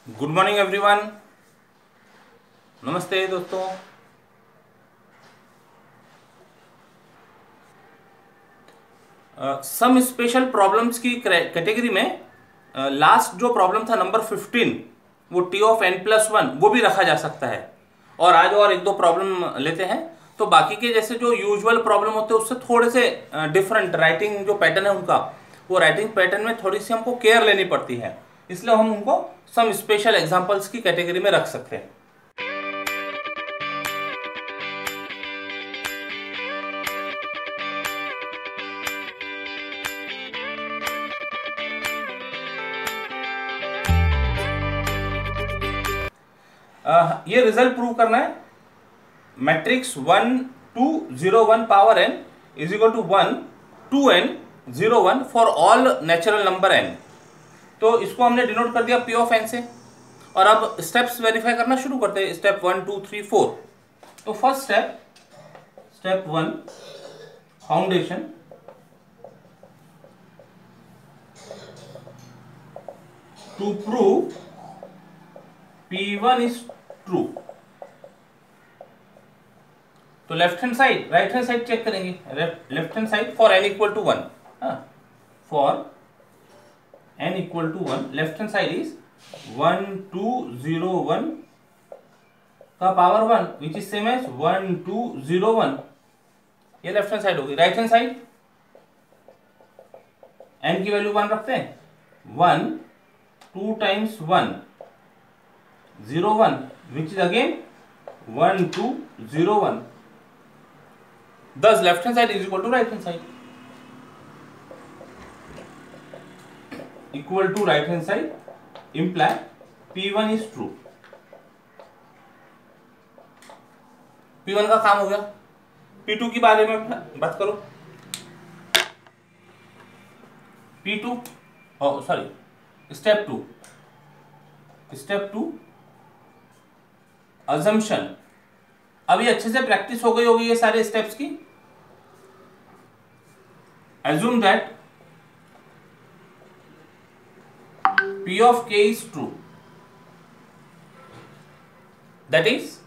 Good morning everyone. नमस्ते दोस्तों। Some special problems की कैटेगरी में लास्ट जो प्रॉब्लम था नंबर 15, वो T of n plus one, वो भी रखा जा सकता है। और आज और एक दो प्रॉब्लम लेते हैं। तो बाकी के जैसे जो यूजुअल प्रॉब्लम होते हैं उससे थोड़े से डिफरेंट राइटिंग जो पैटर्न है उनका, वो राइटिंग पैटर्न में थोड़ी सी हमको केयर लेनी पड़ती है, इसलिए हम उनको सम स्पेशल एग्जांपल्स की कैटेगरी में रख सकते हैं। ये रिजल्ट प्रूव करना है। Matrix 1 2 0 1 power n is equal to 1 2 n 0 1 for all natural number n। तो इसको हमने डिनोट कर दिया p ऑफ n से, और अब स्टेप्स वेरीफाई करना शुरू करते हैं। स्टेप 1 2 3 4। तो first step 1, foundation. To prove p1 is true. तो left hand side, right hand side check करेंगे। Left hand side for n equal to 1, for n equal to 1, left hand side is 1 2 0 1 का power 1 which is same as 1 2 0 1। ये left hand side होगी। Right hand side n की value 1 रखते हैं। 1 2 times 1 0 1 which is again 1 2 0 1. Thus left hand side is equal to right hand side, equal to right hand side imply p1 is true. p1 का काम हो गया। p2 के बारे में बात करो। p2 step 2 assumption. अभी अच्छे से प्रैक्टिस हो गई होगी ये सारे स्टेप्स की। Assume that p of k is true, that is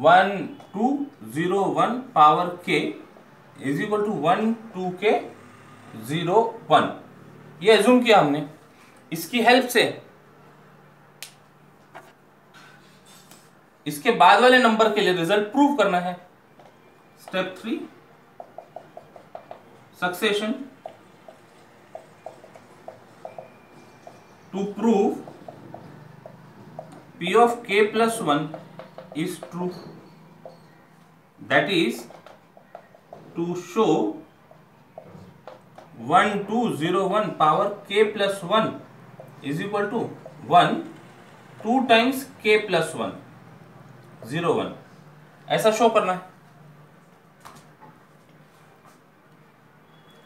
1 2 0 1 power k is equal to 1 2 k 0 1। ये एज्यूम किया हमने। इसकी हेल्प से इसके बाद वाले नंबर के लिए रिजल्ट प्रूव करना है। Step 3, succession. To prove p of k plus 1 is true, that is to show 1 2 0 1 power k plus 1 is equal to 1 2 times k plus 1 0 1, ऐसा शो करना है।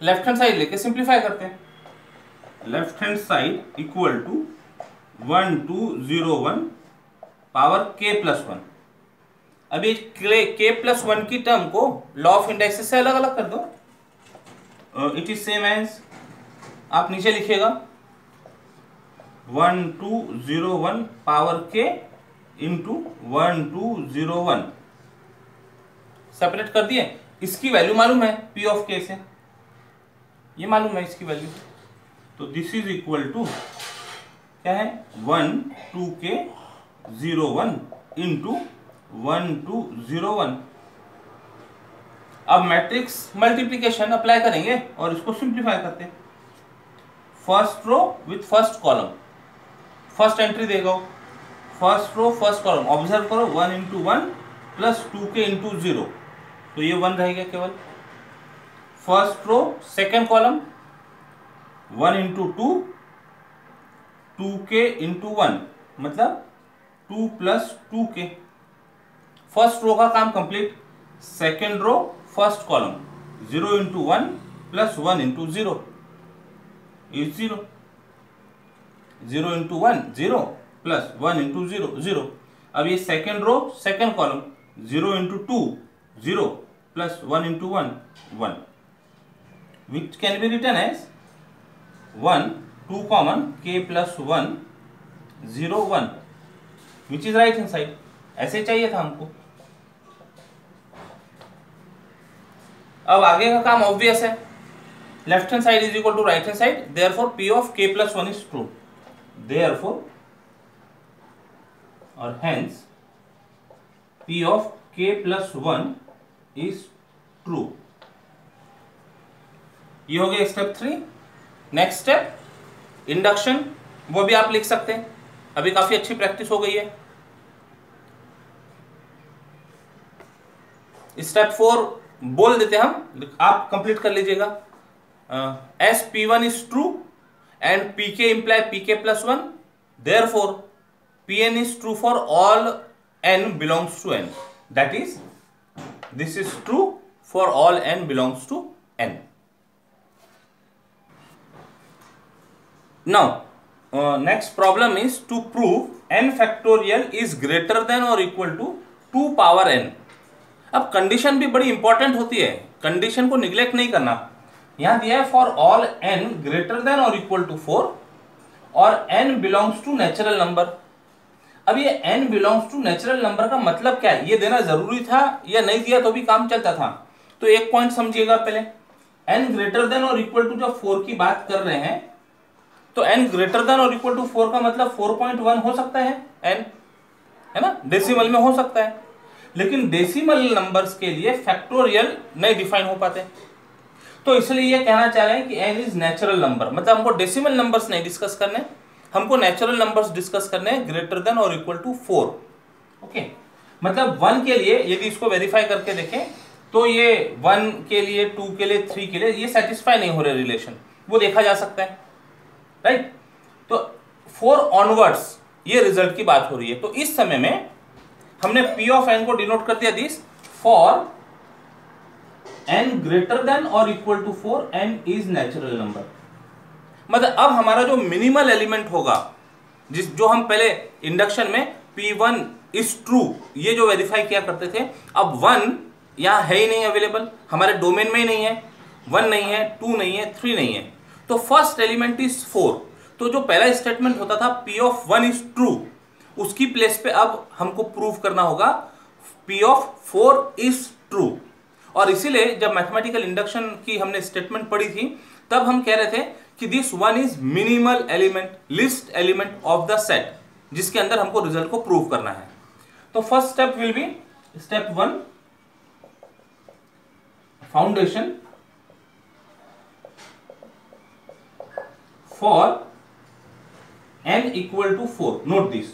लेफ्ट हैंड साइड लेके सिंप्लीफाई करते हैं। Left hand side equal to 1 2 0 1 power k plus 1। अभी k plus 1 की term को law of indexes से अलग अलग कर दो। इट इज सेम एज, आप नीचे लिखिएगा 1 2 0 1 पावर k इंटू 1 2 0 1। सेपरेट कर दिए। इसकी वैल्यू मालूम है p ऑफ k से, ये मालूम है इसकी वैल्यू। तो दिस इज इक्वल टू क्या है 1 2 k 0 1 इंटू 1 2 0 1। अब मैट्रिक्स मल्टीप्लीकेशन अप्लाई करेंगे और इसको सिंप्लीफाई करते हैं। First row with first column, first entry देगा first row first column. Observe करो 1 इंटू 1 प्लस 2k इंटू 0, तो ये 1 रहेगा केवल। First row second column 1 into 2 2k into 1, मतलब 2 प्लस 2k। फर्स्ट रो का काम complete. Second row first column 0 into 1 plus 1 into 0 is 0। 0 into 1 0 plus 1 into 0 0। अब ये second row second column 0 into 2 0 plus 1 into 1 1, which can be written as 1 2 common k plus 1 0 1 which is right hand side, ऐसे चाहिए था हमको। अब आगे का काम ऑब्वियस है, left hand side is equal to right hand side, therefore p of k plus 1 is true, therefore और hence p of k plus 1 is true. ये हो गया स्टेप 3। नेक्स्ट स्टेप इंडक्शन, वो भी आप लिख सकते हैं, अभी काफी अच्छी प्रैक्टिस हो गई है। स्टेप 4 बोल देते हैं हम, आप कंप्लीट कर लीजिएगा। As P1 is true and Pk imply Pk plus 1, therefore Pn is true for all n belongs to n, that is this is true for all n belongs to n। Now, next problem is to prove n factorial is greater than or equal to 2 power n। अब condition भी बड़ी important होती है, condition को neglect नहीं करना। यहां दिया है for all n greater than और इक्वल टू 4 और n belongs to natural number. अब ये n belongs to natural number का मतलब क्या है, ये देना जरूरी था या नहीं दिया तो भी काम चलता था। तो एक पॉइंट समझिएगा पहले, n ग्रेटर देन और इक्वल टू जब 4 की बात कर रहे हैं तो n ग्रेटर देन और इक्वल टू 4 का मतलब 4.1 हो सकता है n, है ना, डेसिमल में हो सकता है, लेकिन डेसिमल नंबर्स के लिए फैक्टोरियल नहीं डिफाइन हो पाते। तो इसलिए ये कहना चाह रहे हैं कि n इज नेचुरल नंबर, मतलब हमको डेसिमल नंबर्स नहीं डिस्कस करने, हमको नेचुरल नंबर्स डिस्कस करने हैं ग्रेटर देन और इक्वल टू 4। ओके, मतलब 1 के लिए यदि इसको वेरीफाई करके देखें तो ये 1 के लिए, 2 के लिए, 3 के लिए ये सेटिस्फाई नहीं हो रहे रिलेशन, वो देखा जा सकता है, राइट। तो 4 ऑनवर्ड्स ये रिजल्ट की बात हो रही है। तो इस समय में हमने p ऑफ n को डिनोट कर दिया this for n greater than और equal to 4 n is natural number. मतलब अब हमारा जो मिनिमल एलिमेंट होगा, जो हम पहले इंडक्शन में p1 इज ट्रू ये जो वेरीफाई किया करते थे, अब 1 यहां है ही नहीं अवेलेबल, हमारे डोमेन में ही नहीं है, 1 नहीं है, 2 नहीं है, 3 नहीं है, तो फर्स्ट एलिमेंट इज 4। तो जो पहला स्टेटमेंट होता था p ऑफ 1 इज ट्रू, उसकी प्लेस पे अब हमको प्रूव करना होगा p ऑफ 4 इज ट्रू। और इसीलिए जब मैथमेटिकल इंडक्शन की हमने स्टेटमेंट पढ़ी थी तब हम कह रहे थे कि this 1 is minimal element, list element of the set, जिसके अंदर हमको रिजल्ट को प्रूव करना है। तो first step will be step 1 foundation for n equal to 4। Note this,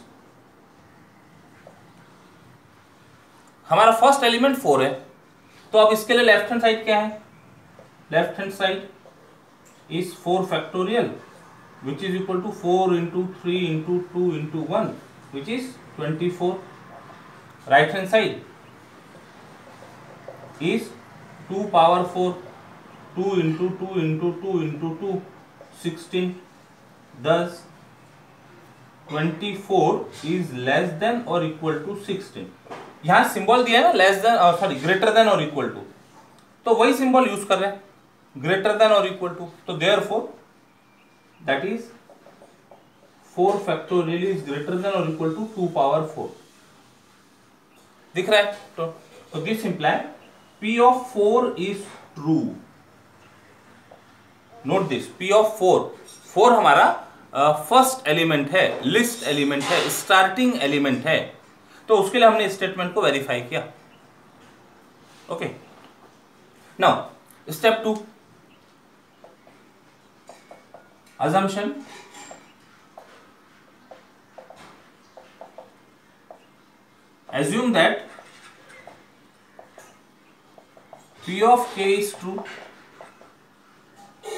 हमारा फर्स्ट एलिमेंट 4 है, तो अब इसके लिए लेफ्ट हैंड साइड क्या है, left hand side is 4 factorial which is equal to 4 into 3 into 2 into 1 which is 24। Right hand side is 2 power 4, 2 into 2 into 2 into 2 16, thus 24 is less than or equal to 16। यहां symbol दिया है ना, less than, sorry greater than और equal to, तो वही symbol use कर रहे हैं, ग्रेटर देन और इक्वल टू। तो therefore that is 4 factorial is greater than और इक्वल टू 2 पावर 4। दिख रहा है? तो this imply p of 4 is true. Note this, p of 4 हमारा फर्स्ट एलिमेंट है, लिस्ट एलिमेंट है, स्टार्टिंग एलिमेंट है, तो उसके लिए हमने स्टेटमेंट को वेरीफाई किया। Okay, now step 2 assumption। assume that p of k is true।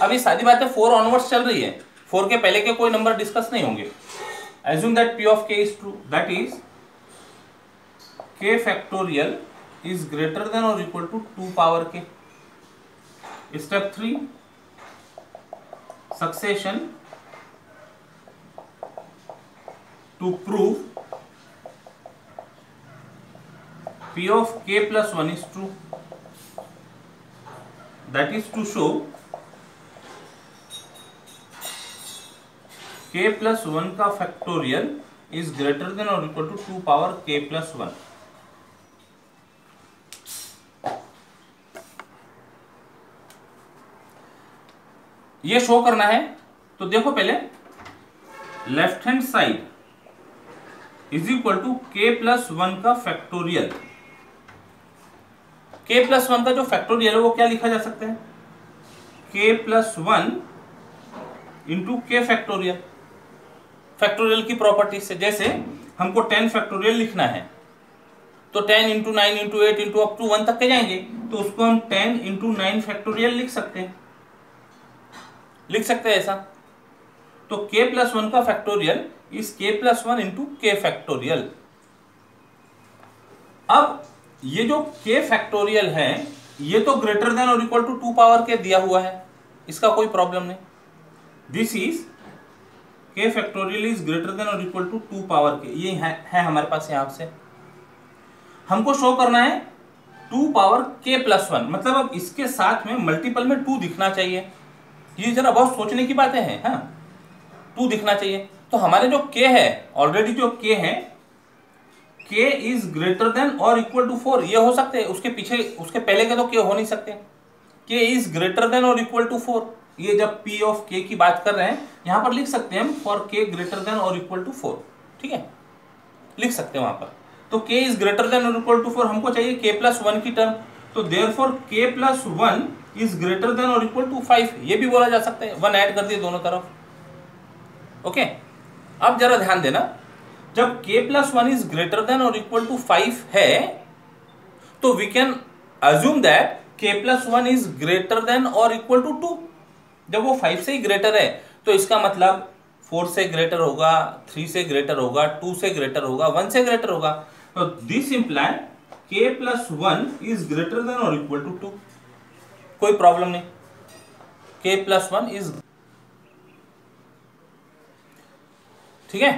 अभी सारी बातें 4 ऑनवर्ड्स चल रही है, 4 के पहले के कोई नंबर डिस्कस नहीं होंगे। assume that p of k is true, that is k factorial is greater than or equal to 2 power k। step 3 succession to prove p of k plus 1 is true, that is to show k plus 1 का factorial is greater than और equal to 2 power k plus 1। ये show करना है तो देखो पहले left hand side is equal to k plus 1 का factorial. k plus 1 का जो फैक्टोरियल है वो क्या लिखा जा सकता है, k plus 1 into k factorial. Factorial की प्रॉपर्टी से जैसे हमको 10 फैक्टोरियल लिखना है तो 10 into 9 into 8 into up to 1 तक के जाएंगे, तो उसको हम 10 इंटू 9 फैक्टोरियल लिख सकते हैं, ऐसा। तो k प्लस 1 का factorial is k plus 1 into k factorial. अब ये जो k फैक्टोरियल है ये तो ग्रेटर देन और इक्वल टू 2 पावर के दिया हुआ है, इसका कोई प्रॉब्लम नहीं। This is k factorial is greater than और इक्वल टू 2 पावर के, ये है हमारे पास यहां से। हमको शो करना है 2 पावर k प्लस 1, मतलब अब इसके साथ में मल्टीपल में 2 दिखना चाहिए। ये जरा बहुत सोचने की बातें हैं, हाँ, 2 दिखना चाहिए। तो हमारे जो k है, ऑलरेडी जो k है, k इज ग्रेटर देन और इक्वल टू 4, ये हो सकते हैं, उसके पीछे उसके पहले के तो k हो नहीं सकते। k इज ग्रेटर देन और इक्वल टू 4, ये जब p ऑफ k की बात कर रहे हैं यहां पर लिख सकते हैं हम फॉर k ग्रेटर देन और इक्वल टू 4, ठीक है, लिख सकते हैं वहां पर। तो k इज ग्रेटर देन और इक्वल टू 4, हमको चाहिए k प्लस 1 की टर्म, तो therefore k plus 1 is greater than और इक्वल टू 5, ये भी बोला जा सकता है, 1 ऐड कर दिए दोनों तरफ। ओके, अब जरा ध्यान देना, जब k plus 1 is greater than और इक्वल टू 5 है तो we can assume that k plus 1 is greater than और इक्वल टू 2। जब वो 5 से ही ग्रेटर है तो इसका मतलब 4 से ग्रेटर होगा, 3 से ग्रेटर होगा, 2 से ग्रेटर होगा, 1 से ग्रेटर होगा। तो this imply k plus 1 is greater than और इक्वल टू 2, कोई प्रॉब्लम नहीं, k प्लस 1 इज, ठीक है।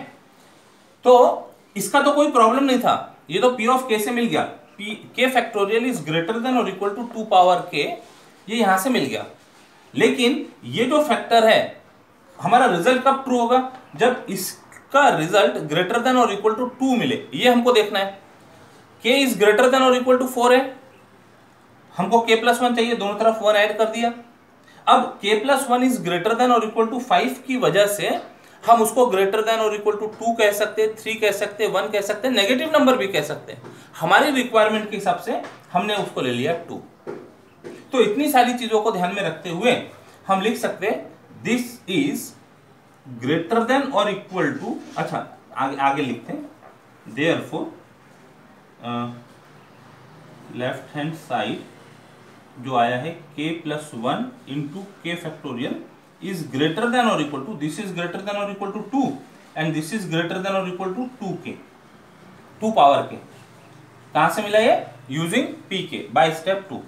तो इसका तो कोई प्रॉब्लम नहीं था, ये तो p ऑफ k से मिल गया, k factorial is greater than और इक्वल टू 2 पावर k, ये यहां से मिल गया। लेकिन ये जो फैक्टर है, हमारा रिजल्ट कब ट्रू होगा, जब इसका रिजल्ट ग्रेटर देन और इक्वल टू 2 मिले, ये हमको देखना है। k इज ग्रेटर देन और इक्वल टू 4 है, हमको k प्लस 1 चाहिए, दोनों तरफ 1 ऐड कर दिया। अब k plus 1 is greater than और इक्वल टू 5 की वजह से हम उसको ग्रेटर देन और इक्वल टू 2 कह सकते हैं, 3 कह सकते हैं, 1 कह सकते हैं, नेगेटिव नंबर भी कह सकते हैं। हमारी रिक्वायरमेंट के हिसाब से हमने उसको ले लिया 2। तो इतनी सारी चीजों को ध्यान में रखते हुए हम लिख सकते हैं दिस इज ग्रेटर देन और इक्वल टू, अच्छा आगे लिखते हैं, देयरफॉर लेफ्ट हैंड साइड जो आया है k plus 1 into k factorial is greater than और equal to, this is greater than और equal to 2 and this is greater than और equal to 2k, 2 power k। कहां से मिला ये, using pk by step 2,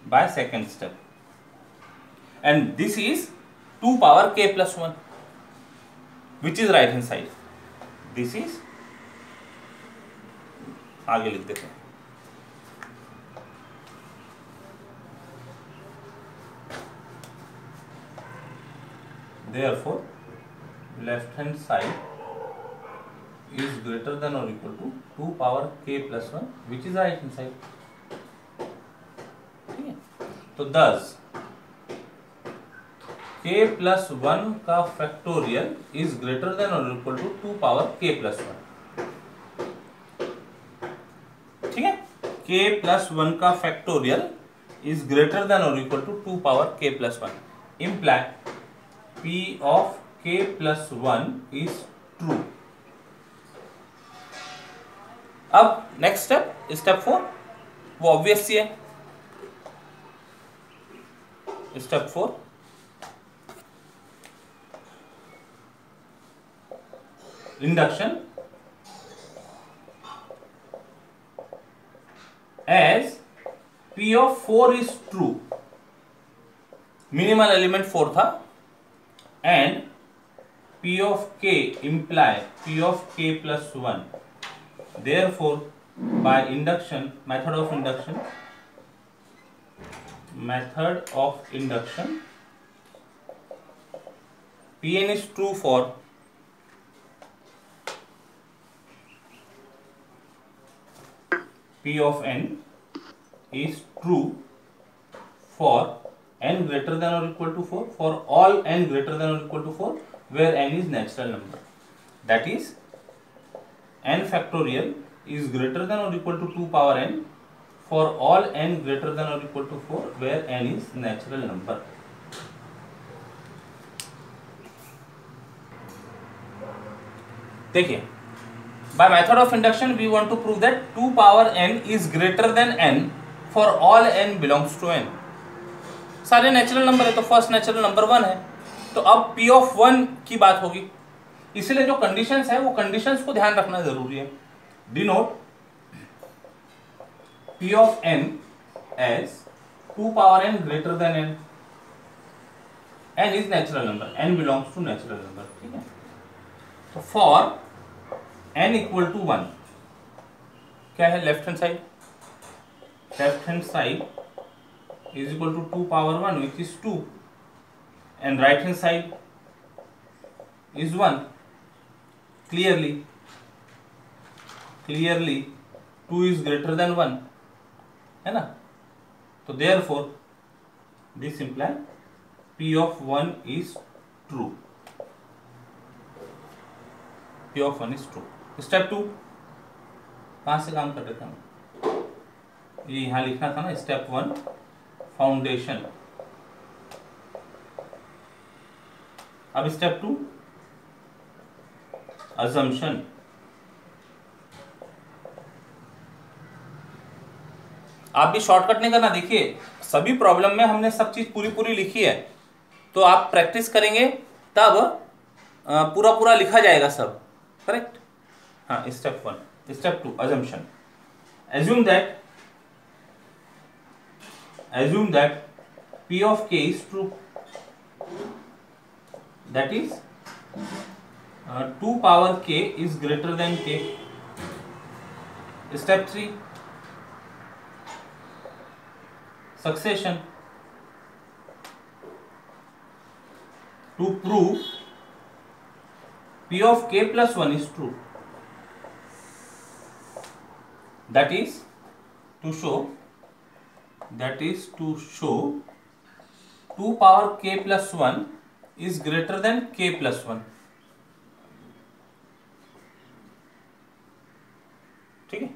by second step, and this is 2 power k plus 1 which is right hand side, this is, आगे लिख देते हैं, therefore left hand side is greater than or equal to 2 power k plus 1 which is right hand side, ठीक है। तो thus k plus 1 का factorial is greater than or equal to 2 power k plus 1, ठीक है। k plus 1 का factorial is greater than or equal to 2 power k plus 1 imply p of k plus 1 is true। अब next step, step 4, वो obvious सी है। Step 4, induction as p of 4 is true, minimal element 4 था, and p of k imply p of k plus 1, therefore by induction, method of induction p Pn is true for P of n is true for n greater than or equal to 4, for all n greater than or equal to 4 where n is natural number. That is, n factorial is greater than or equal to 2 power n for all n greater than or equal to 4 where n is natural number. देखिए, by method of induction we want to prove that 2 power n is greater than n for all n belongs to n. सारे natural number है तो first natural number 1 है, तो अब p of 1 की बात होगी, इसलिए जो कंडीशंस है वो कंडीशंस को ध्यान रखना जरूरी है. Denote p of n as 2 power n greater than n. n is natural number, n belongs to natural number. ठीक है, तो फॉर n इक्वल टू 1 क्या है, left hand side, left hand side is equal to 2 power 1 which is 2 and right hand side is 1. Clearly 2 is greater than 1 है ना, तो therefore this implies p of 1 is true. p of 1 is true. Step 2 कहाँ से काम कर रहे थे हम, ये यहाँ लिखना था ना, स्टेप 1 फाउंडेशन. अब स्टेप 2 अजम्पशन. आप भी शॉर्टकट नहीं करना. देखिए, सभी प्रॉब्लम में हमने सब चीज पूरी लिखी है, तो आप प्रैक्टिस करेंगे तब पूरा लिखा जाएगा सब. करेक्ट. हाँ, step 1. Step 2 assumption. assume that p of k is true, that is 2 power k is greater than k. Step 3 succession. To prove p of k plus 1 is true, that is to show 2 power k plus 1 is greater than k plus 1. ठीक है,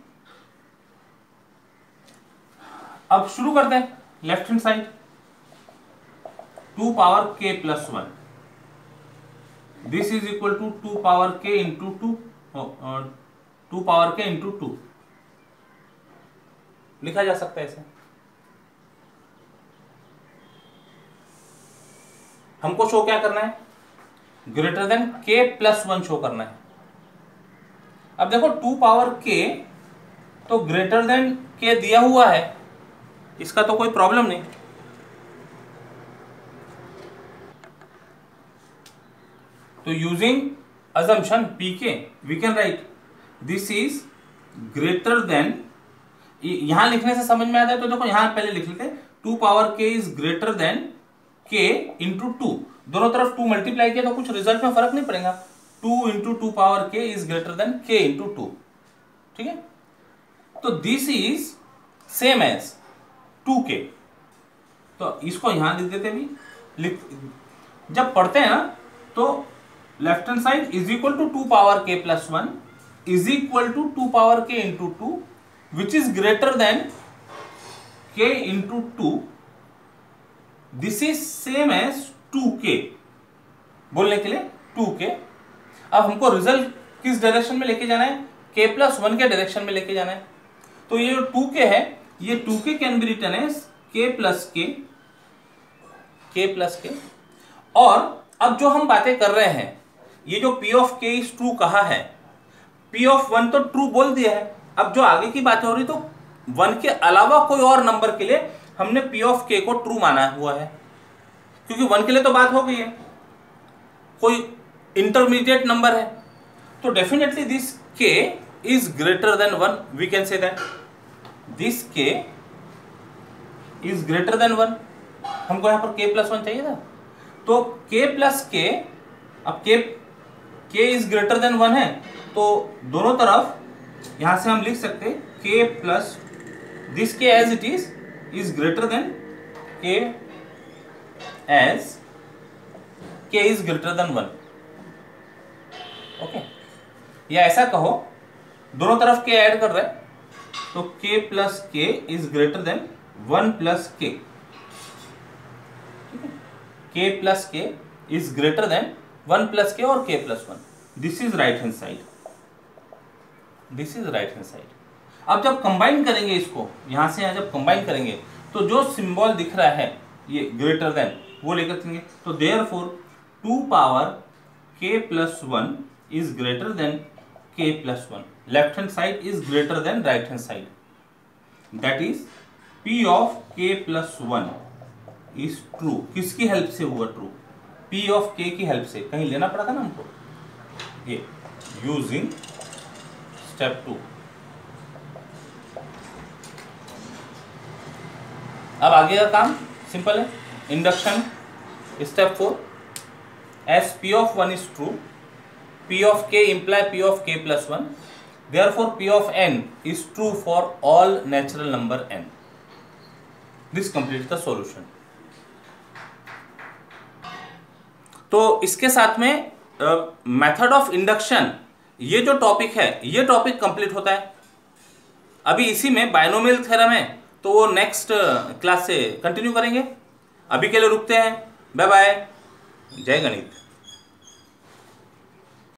अब शुरू करते हैं. Left hand side 2 power k plus 1, this is equal to 2 power k into 2 power k into 2 लिखा जा सकता है ऐसे. हमको शो क्या करना है, greater than k plus 1 show करना है. अब देखो 2 पावर k तो ग्रेटर देन k दिया हुआ है, इसका तो कोई प्रॉब्लम नहीं. तो using assumption pk we can write this is greater than. यहां लिखने से समझ में आता है, तो देखो यहां पहले लिख लेते हैं 2 power k is greater than k into 2. दोनों तरफ 2 मल्टीप्लाई किया तो कुछ रिजल्ट में फर्क नहीं पड़ेगा. 2 into 2 power k is greater than k into 2. ठीक है, तो this is same as 2k. तो इसको यहां लिख देते भी. जब पढ़ते हैं ना तो left hand side is equal to 2 power k plus 1 is equal to 2 power k into 2 which is greater than k into 2. This is same as 2k. बोलने के लिए 2k. अब हमको रिजल्ट किस डायरेक्शन में लेके जाना है, k प्लस 1 के डायरेक्शन में लेके जाना है. तो ये जो 2k है, ये 2k can be written as k plus k. और अब जो हम बातें कर रहे हैं, ये जो p of k is true कहा है, p ऑफ 1 तो ट्रू बोल दिया है. अब जो आगे की बातें हो रही, तो 1 के अलावा कोई और नंबर के लिए हमने p ऑफ k को ट्रू माना हुआ है, क्योंकि 1 के लिए तो बात हो गई है. कोई इंटरमीडिएट नंबर है, तो definitely this k is greater than 1. We can say that this k is greater than 1. हमको यहां पर k प्लस 1 चाहिए था, तो k प्लस k अब k इज ग्रेटर देन 1 है, तो दोनों तरफ यहां से हम लिख सकते k plus this k as it is greater than k as k is greater than 1। Okay, या ऐसा कहो दोनों तरफ k ऐड कर रहे हैं तो k plus k is greater than 1 plus k। k plus k is greater than 1 plus k और k plus 1। This is right hand side, this is right hand side. अब जब कंबाइन करेंगे इसको, यहां से यहां जब कंबाइन करेंगे तो जो सिंबल दिख रहा है ये ग्रेटर देन, वो लेकर चलेंगे। तो therefore 2 power k plus 1 is greater than k plus 1। Left hand side is greater then right hand side, that is p of k plus 1 is true. किसकी हेल्प से हुआ ट्रू? p ऑफ k की help से। कहीं लेना पड़ा था ना हमको, ये यूजिंग स्टेप 2। अब आगे का काम सिंपल है, induction step 4। S p of 1 is true, p of k imply p of k plus 1, therefore p of n is true for all natural number n. This completes the solution. तो इसके साथ में method of induction, ये जो topic है ये topic complete होता है। अभी इसी में बायनोमियल थ्योरम है, तो वो नेक्स्ट क्लास से कंटिन्यू करेंगे। अभी के लिए रुकते हैं, बाय बाय, जय गणित।